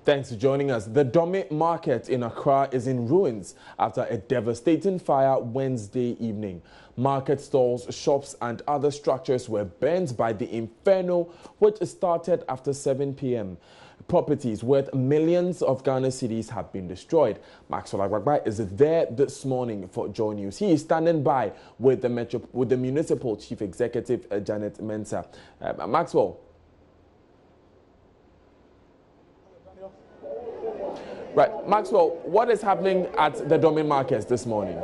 Thanks for joining us. The Dome Market in Accra is in ruins after a devastating fire Wednesday evening. Market stalls, shops and other structures were burnt by the inferno, which started after 7 p.m. Properties worth millions of Ghana cedis have been destroyed. Maxwell Agbagba is there this morning for Joy News. He is standing by with the Municipal Chief Executive, Janet Mensah. Maxwell. Right, Maxwell, what is happening at the Dome Markets this morning?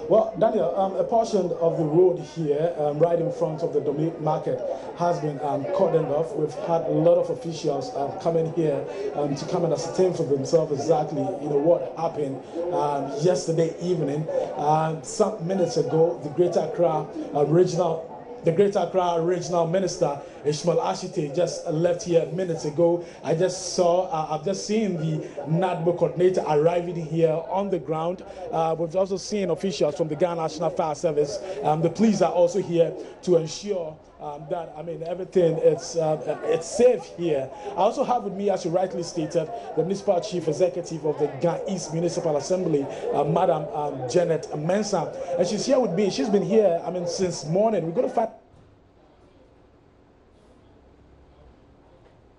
Well, Daniel, a portion of the road here, right in front of the Dome Market, has been cordoned off. We've had a lot of officials coming here to come and ascertain for themselves exactly, what happened yesterday evening. Some minutes ago, the Greater Accra Regional Minister Ishmael Ashite just left here minutes ago. I've just seen the NADBO coordinator arriving here on the ground. We've also seen officials from the Ghana National Fire Service. The police are also here to ensure that everything it's safe here. I also have with me, as you rightly stated, the Municipal Chief Executive of the Ghana East Municipal Assembly, Madam Janet Mensah, and she's here with me. She's been here, since morning. We're going to find.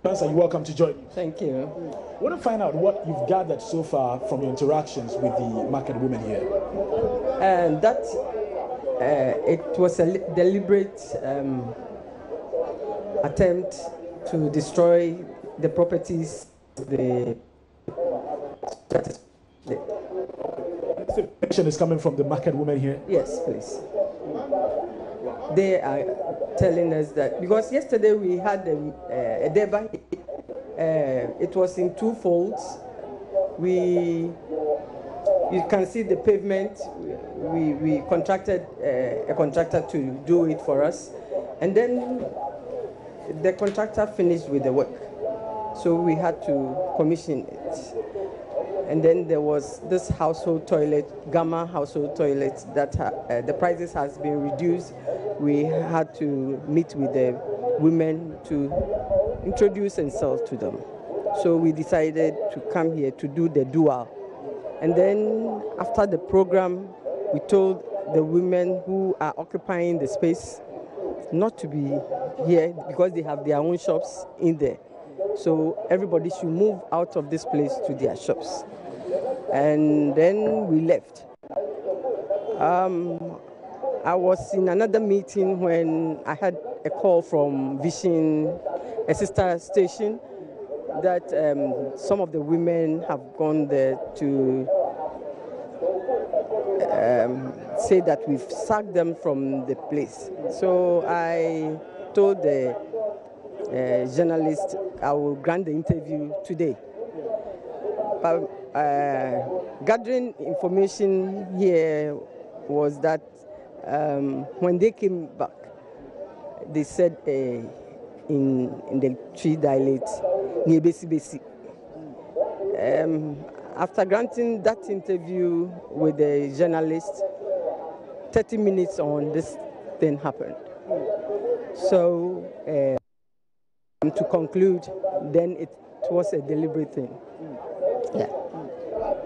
Mensah, you're welcome to join me. Thank you. I want to find out what you've gathered so far from your interactions with the market women here. And it was a deliberate attempt to destroy the properties. The information is coming from the market women here. Yes, please. They are telling us that because yesterday we had a deba. It was in two folds. You can see the pavement. We contracted a contractor to do it for us, and then the contractor finished with the work, so we had to commission it. And then there was this household toilet, Gamma household toilet, that the prices has been reduced. We had to meet with the women to introduce and sell to them. So we decided to come here to do the dual. And then after the program, we told the women who are occupying the space not to be here because they have their own shops in there. So everybody should move out of this place to their shops. And then we left. I was in another meeting when I had a call from Vision, a sister station, that some of the women have gone there to say that we've sacked them from the place. So I told the journalist I will grant the interview today. But gathering information here was that when they came back, they said in the tree dilate near Besi. After granting that interview with the journalist, 30 minutes on, this thing happened. So to conclude, then it was a deliberate thing. Yeah.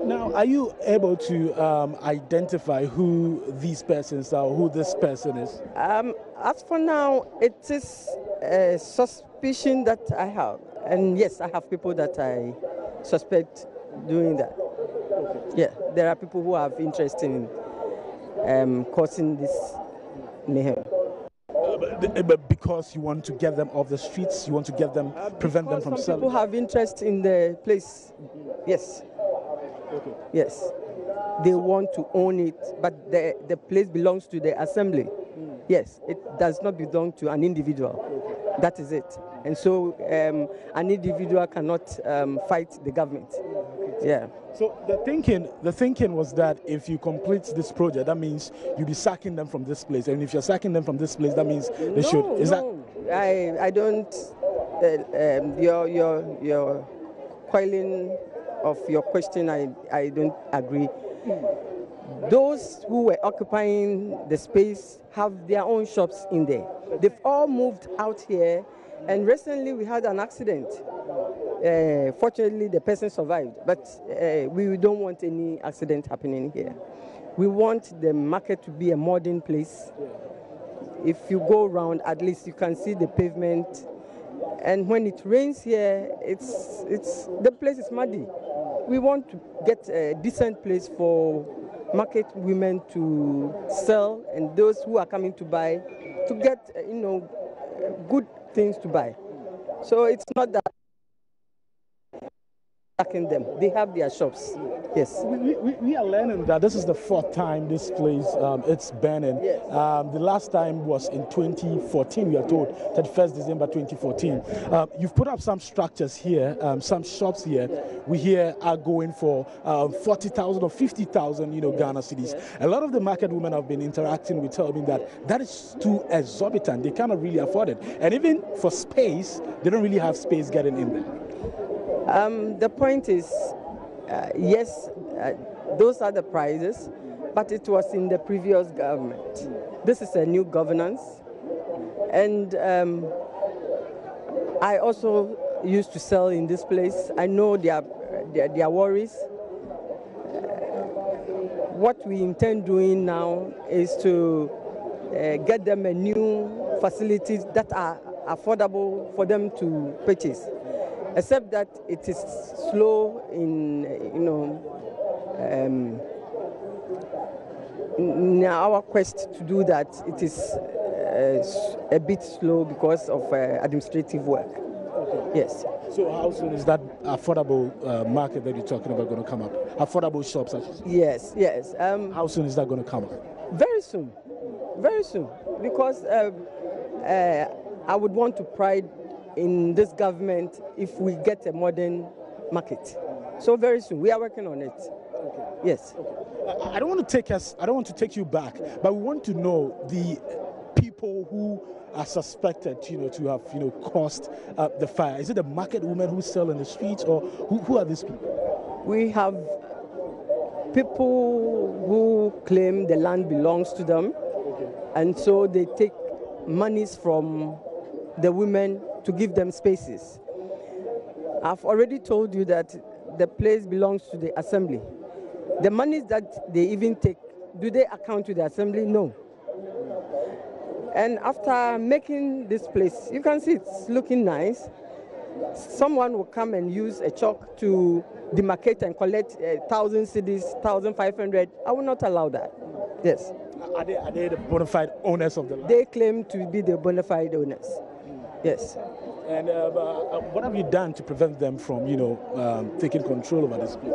Now, are you able to identify who these persons are, or who this person is? As for now, it is a suspicion that I have. And yes, I have people that I suspect doing that. Okay. Yeah, there are people who have interest in causing this mayhem. But because you want to get them off the streets, you want to get them, prevent them from selling? People have interest in the place, yes. Okay. Yes, they want to own it, but the place belongs to the assembly. Yes, it does not belong to an individual. Okay. That is it. And so an individual cannot fight the government. Okay. Yeah. So the thinking was that if you complete this project, that means you'll be sacking them from this place. And if you're sacking them from this place, that means they should. Is that? I don't. Your coiling of your question, I don't agree. Those who were occupying the space have their own shops in there. They've all moved out here And recently we had an accident. Fortunately, the person survived, but we don't want any accident happening here. We want the market to be a modern place. If you go around, at least you can see the pavement. And when it rains here, the place is muddy. We want to get a decent place for market women to sell and those who are coming to buy to get, good things to buy. So it's not that attacking them. They have their shops. Yes. We are learning that this is the fourth time this place it's burning. Yes. The last time was in 2014, we are told, 31st December 2014. You've put up some structures here, some shops here. We here are going for 40,000 or 50,000, Ghana cedis. Yes. A lot of the market women have been interacting with telling me that is too exorbitant. They cannot really afford it. And even for space, they don't really have space getting in there. The point is, yes, those are the prices, but it was in the previous government. This is a new governance, and I also used to sell in this place. I know their worries. What we intend doing now is to get them a new facilities that are affordable for them to purchase. Except that it is slow in, in our quest to do that. It is a bit slow because of administrative work. Okay. Yes. So how soon is that affordable market that you're talking about going to come up? Affordable shops, I should say. Yes, yes. How soon is that going to come up? Very soon. Very soon. Because I would want to pride in this government if we get a modern market. So very soon, we are working on it. Okay. Yes. Okay. I don't want to take you back, but we want to know the people who are suspected, to have, caused the fire. Is it the market women who sell in the streets, or who are these people? We have people who claim the land belongs to them, and so they take monies from the women to give them spaces. I've already told you that the place belongs to the assembly. The monies that they even take, do they account to the assembly? No. And after making this place, you can see it's looking nice. Someone will come and use a chalk to demarcate and collect 1,000 cedis, 1,500. I will not allow that. Yes. Are they the bona fide owners of the land? They claim to be the bona fide owners. Yes. And what have you done to prevent them from, taking control over this place?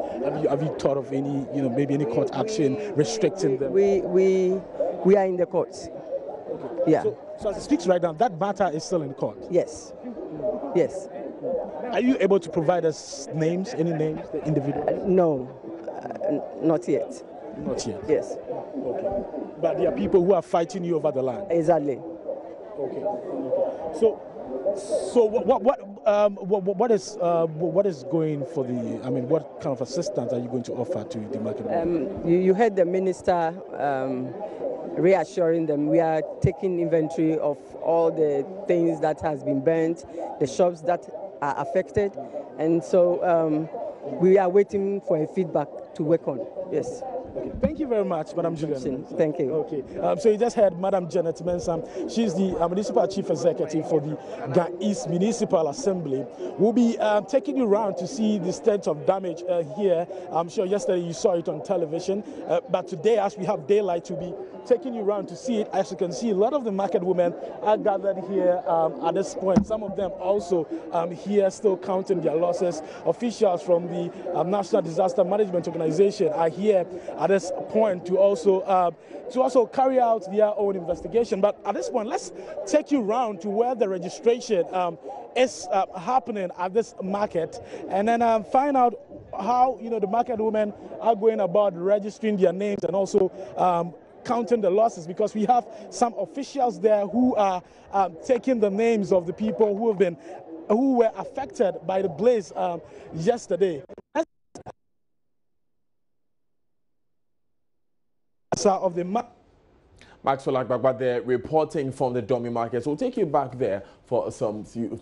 Have you thought of any, maybe any court action restricting them? We are in the courts. Okay. Yeah. So as it speaks right now, that matter is still in court? Yes. Yes. Are you able to provide us names, any names, the individuals? No, not yet. Not yet? Yes. Okay. But there are people who are fighting you over the land? Exactly. Okay. So what is going for the? What kind of assistance are you going to offer to the market? You heard the minister reassuring them we are taking inventory of all the things that has been burnt, the shops that are affected, and so we are waiting for a feedback to work on. Yes. Okay. Thank you very much, Madam Julian. Thank you. Okay. So you just heard Madam Janet Mensam. She's the Municipal Chief Executive for the Ga East Municipal Assembly. We'll be taking you around to see the extent of damage here. I'm sure yesterday you saw it on television, but today, as we have daylight, we'll be taking you around to see it. As you can see, a lot of the market women are gathered here at this point. Some of them also here still counting their losses. Officials from the National Disaster Management Organization are here at this point to also carry out their own investigation. But at this point, let's take you around to where the registration is happening at this market, and then find out how the market women are going about registering their names and also counting the losses, because we have some officials there who are taking the names of the people who were affected by the blaze yesterday. Of the Maxwell Agbagba there reporting from the Dummy Market. So we'll take you back there for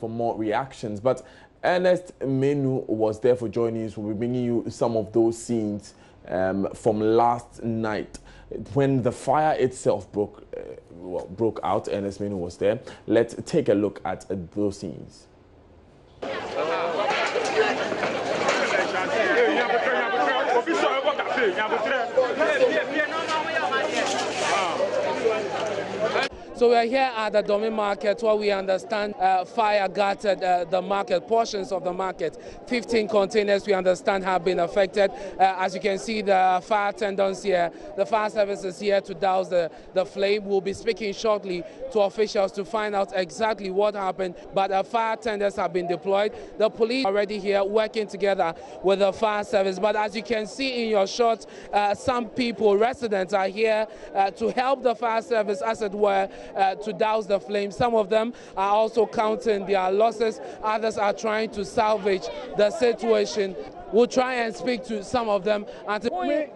more reactions. But Ernest Menu was there for joining us. We'll be bringing you some of those scenes from last night when the fire itself broke out. Ernest Menu was there. Let's take a look at those scenes. So we are here at the Dummy Market where we understand fire gutted the market, portions of the market. 15 containers we understand have been affected. As you can see, the fire attendants here, the fire service is here to douse the flame. We'll be speaking shortly to officials to find out exactly what happened. But fire attendants have been deployed. The police are already here working together with the fire service. But as you can see in your shot, some people, residents, are here to help the fire service, as it were, to douse the flames. Some of them are also counting their losses. Others are trying to salvage the situation. We'll try and speak to some of them. Boy,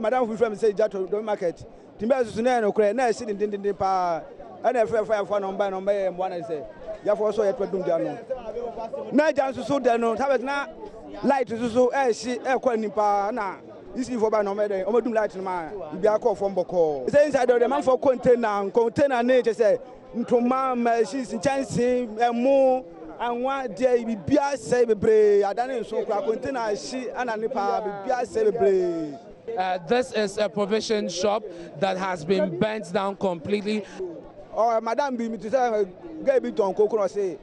Madam, from say Jato market. This is for by no matter. I'm doing light in my. We are called from Boko. Say inside the man for container nature say. Ntoma she's chancing more and one day we be a save brave. I don't know so container she and a nipa be a save brave. This is a provision shop that has been burnt down completely. Oh, Madam, be me to say, get me to Uncle say,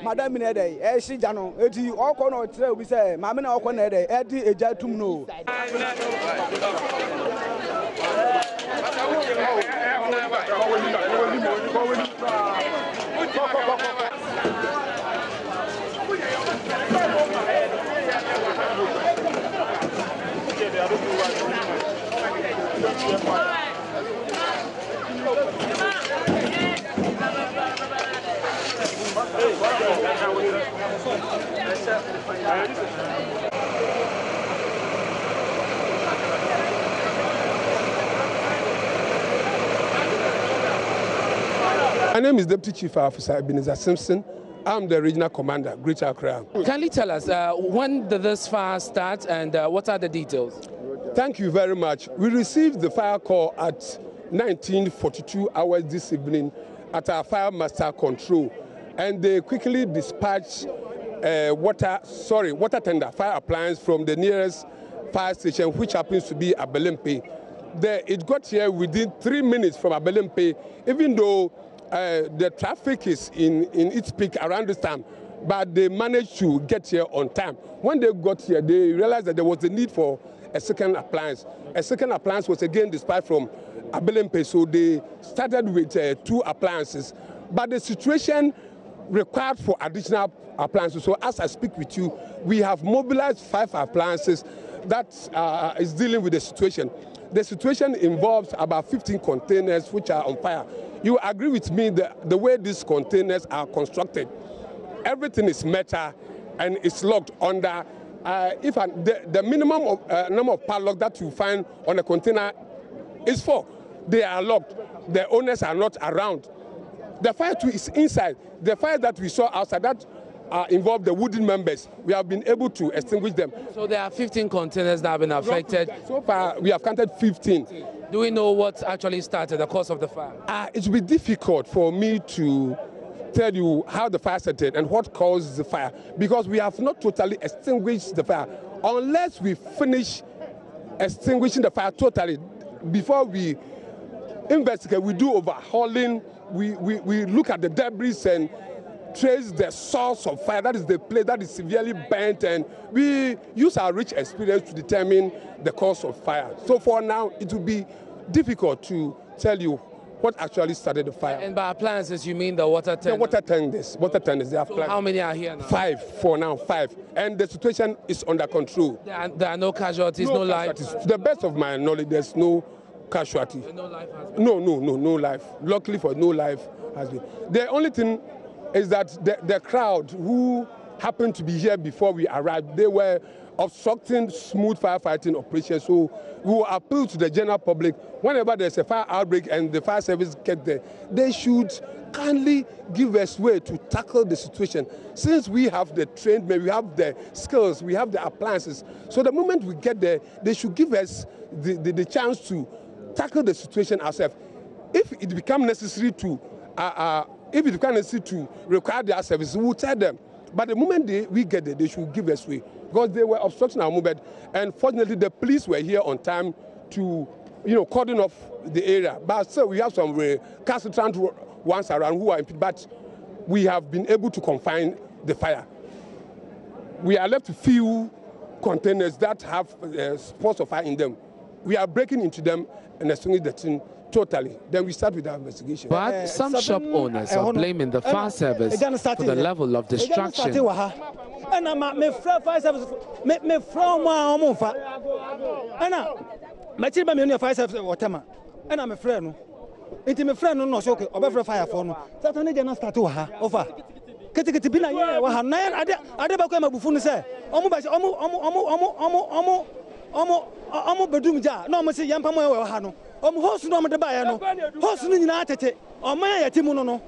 Madam, Minede, she Jano, Eddie, all corner, we say, Mamma, all corner, Eddie, a jatum no. My name is Deputy Chief Officer Ebenezer Simpson. I'm the Regional Commander, Greater Accra. Can you tell us, when did this fire start and what are the details? Thank you very much. We received the fire call at 1942 hours this evening at our fire master control, and they quickly dispatched water tender, fire appliance from the nearest fire station, which happens to be Abelempe. It got here within 3 minutes from Abelempe, even though the traffic is in its peak around this time, but they managed to get here on time. When they got here, they realized that there was a need for a second appliance. A second appliance was again dispatched from Abelempe, so they started with 2 appliances. But the situation required for additional appliances. So as I speak with you, we have mobilized 5 appliances that is dealing with the situation. The situation involves about 15 containers which are on fire. You agree with me that the way these containers are constructed, everything is metal and it's locked under. The minimum number of padlocks that you find on a container is 4. They are locked. The owners are not around. The fire too is inside. The fire that we saw outside that involved the wooden members. We have been able to extinguish them. So there are 15 containers that have been affected. So far, we have counted 15. Do we know what actually started the cause of the fire? It will be difficult for me to tell you how the fire started and what caused the fire, because we have not totally extinguished the fire. Unless we finish extinguishing the fire totally, before we investigate, we do overhauling, we look at the debris and trace the source of fire. That is the place that is severely burnt, and we use our rich experience to determine the cause of fire. So for now, it will be difficult to tell you what actually started the fire. And by appliances, you mean the water tank? The water tenders. Water tenders. They are so how many are here now? 5 for now, 5. And the situation is under control. There are no casualties, no life? To the best of my knowledge, there's no casualty. No life has been? No life. Luckily for no life has been. The only thing is that the crowd who happened to be here before we arrived. They were obstructing smooth firefighting operations. So we will appeal to the general public, whenever there's a fire outbreak and the fire service get there, they should kindly give us way to tackle the situation. Since we have the trained men, we have the skills, we have the appliances. So the moment we get there, they should give us the chance to tackle the situation ourselves. If it becomes necessary to require their services, we'll tell them. But the moment we get there, they should give us way, because they were obstructing our movement. And fortunately, the police were here on time to, cordon off the area. But still, we have some recalcitrant ones around who are impeded. But we have been able to confine the fire. We are left with few containers that have spots of fire in them. We are breaking into them and extinguishing the thing totally. Then we start with our investigation. But some shop owners are blaming the fire service for the level of destruction. And I'm a fire service. Me from my my children fire service whatever. And I'm a friend. It's my friend no so okay. Obe fire for no. Saturday jana start to ha over. Kete bi na ye wa ha na ade ba ko ma bufu no say. Omo bedum ja. Na omo say yampa mo we ha no. Host no de ba no. Host no nyina tete. Oman ya timu no.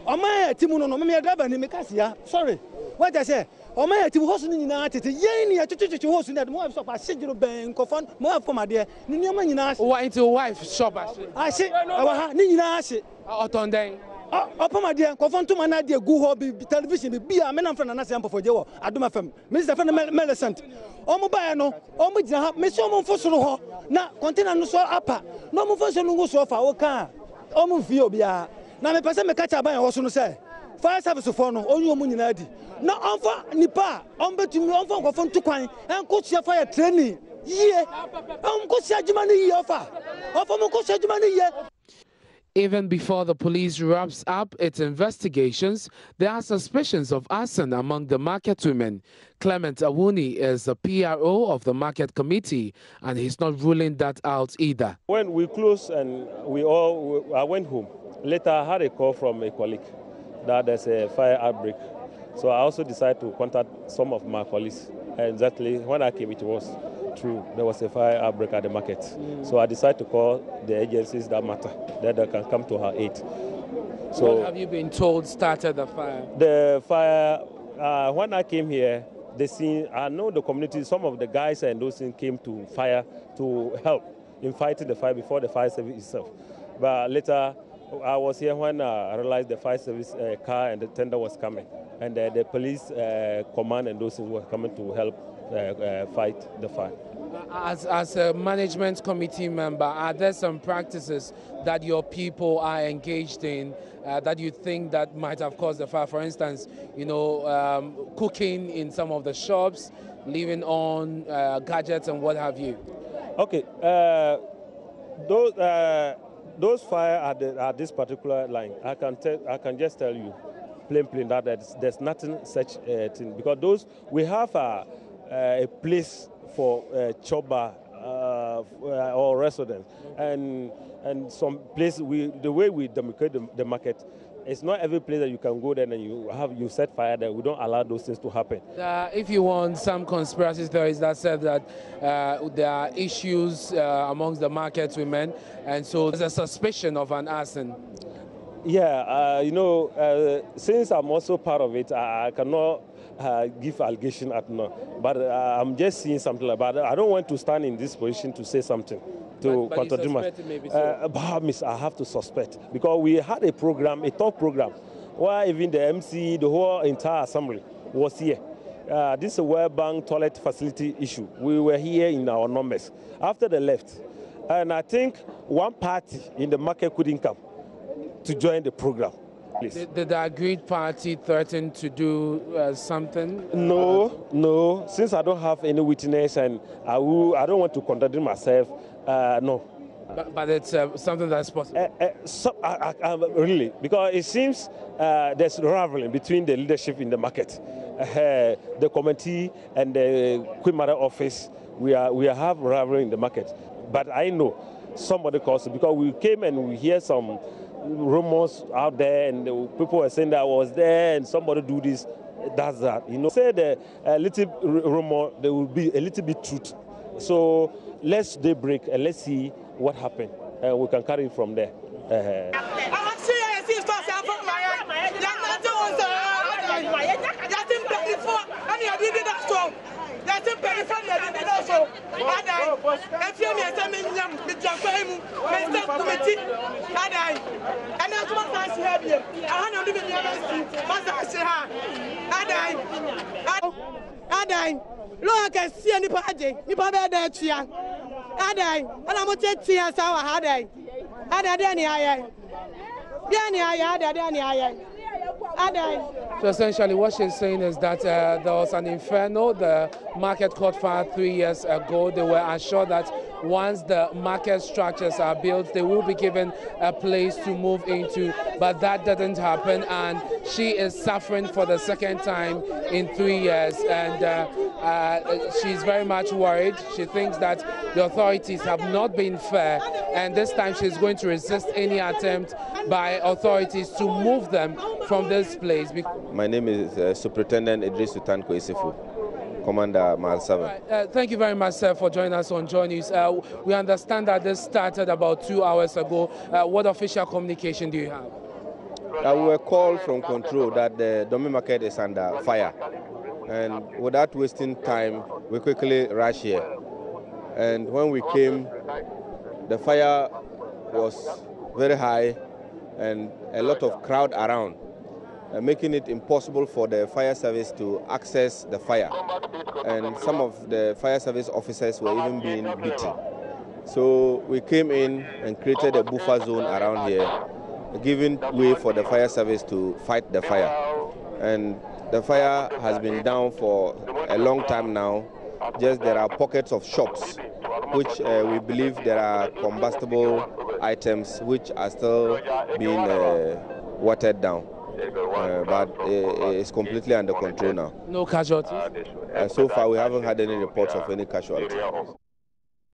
Oman ya timu no. Me driver ni me kasia. Sorry. What I say? Oman ya timu host no nyina tete. Yen ni ya chuchu host no mo have shop asejiro ben kofon mo have for my dear. Ni nyama nyina ase. Why into wife shop ase? Awa ha ni nyina ase. Otonden. Opa my dear kofon to man dear go ho bi television bi a me na friend na se for je wo Adoma FM. Mr. Friend Melecent. Omo ba no omo gina ha me se omo fosoro ho na container no so apa no omo fosoro no go so fa wo kan omo fi obia na me pese me catch aban wo so no say fire service for no onyu omo nyina di na onfa nipa onbetumi onfa nkofo ntukwan enko sia fire training ye onko sia juma no ye ofa mo ko sia juma no ye. Even before the police wraps up its investigations, there are suspicions of arson among the market women. Clement Awuni is the PRO of the market committee, and he's not ruling that out either. When we closed and I went home, later I had a call from a colleague that there's a fire outbreak. So I also decided to contact some of my colleagues. Exactly when I came, it was true. There was a fire outbreak at the market. So I decided to call the agencies that matter, that they can come to her aid. So what have you been told started the fire? The fire, when I came here, I know the community, some of the guys and those things came to fire to help in fighting the fire before the fire service itself. But later, I was here when I realized the fire service car and the tender was coming. And the police command and those things were coming to help fight the fire. As a management committee member, are there some practices that your people are engaged in that you think that might have caused the fire? For instance, cooking in some of the shops, leaving on gadgets and what have you. Okay, those fire at this particular line, I can just tell you plain that there's nothing such thing, because we have a place for choba or restaurants and some place the way we demarcate the market. It's not every place that you can go there and you set fire there. We don't allow those things to happen. If you want some conspiracy theories that said that there are issues amongst the market women, and so there's a suspicion of an arson. Yeah, since I'm also part of it, I cannot give allegation at no. But I'm just seeing something like that. I don't want to stand in this position to say something to contradict myself. I have to suspect, because we had a program, a talk program, where even the MC, the whole entire assembly was here. This is a World Bank toilet facility issue. We were here in our numbers. After they left, and I think one party in the market couldn't come to join the program. Did the agreed party threaten to do something? No. Since I don't have any witness and I don't want to contradict myself, no. But it's something that's possible? Really, because it seems there's rivalry between the leadership in the market. The committee and the Queen Mother office, we have rivalry in the market. But I know somebody caused it, because we came and we hear some rumors out there, and people were saying that I was there and somebody do this. that's that. You know, say the little rumor, there will be a little bit truth. So let's daybreak and let's see what happened. We can carry it from there. Look, I see any party. You probably there, Chia. Adai, and I'm going to see us our Hadai. So essentially what she's saying is that there was an inferno. The market caught fire 3 years ago. They were assured that once the market structures are built, they will be given a place to move into, but that didn't happen, and she is suffering for the second time in 3 years, and she's very much worried. She thinks that the authorities have not been fair, and this time she's going to resist any attempt by authorities to move them from this place. My name is Superintendent Idris Sultan Koisifu, Commander Mile 7. Thank you very much, sir, for joining us on Joy News. We understand that this started about 2 hours ago. What official communication do you have? We were called from control that the Domi market is under fire. And without wasting time, we quickly rushed here. And when we came, the fire was very high and a lot of crowd around, making it impossible for the fire service to access the fire. And some of the fire service officers were even being beaten. So we came in and created a buffer zone around here, giving way for the fire service to fight the fire. And the fire has been down for a long time now. Just there are pockets of shops which we believe there are combustible items which are still being watered down. But it's completely under control now. No casualties? So far we haven't had any reports of any casualties.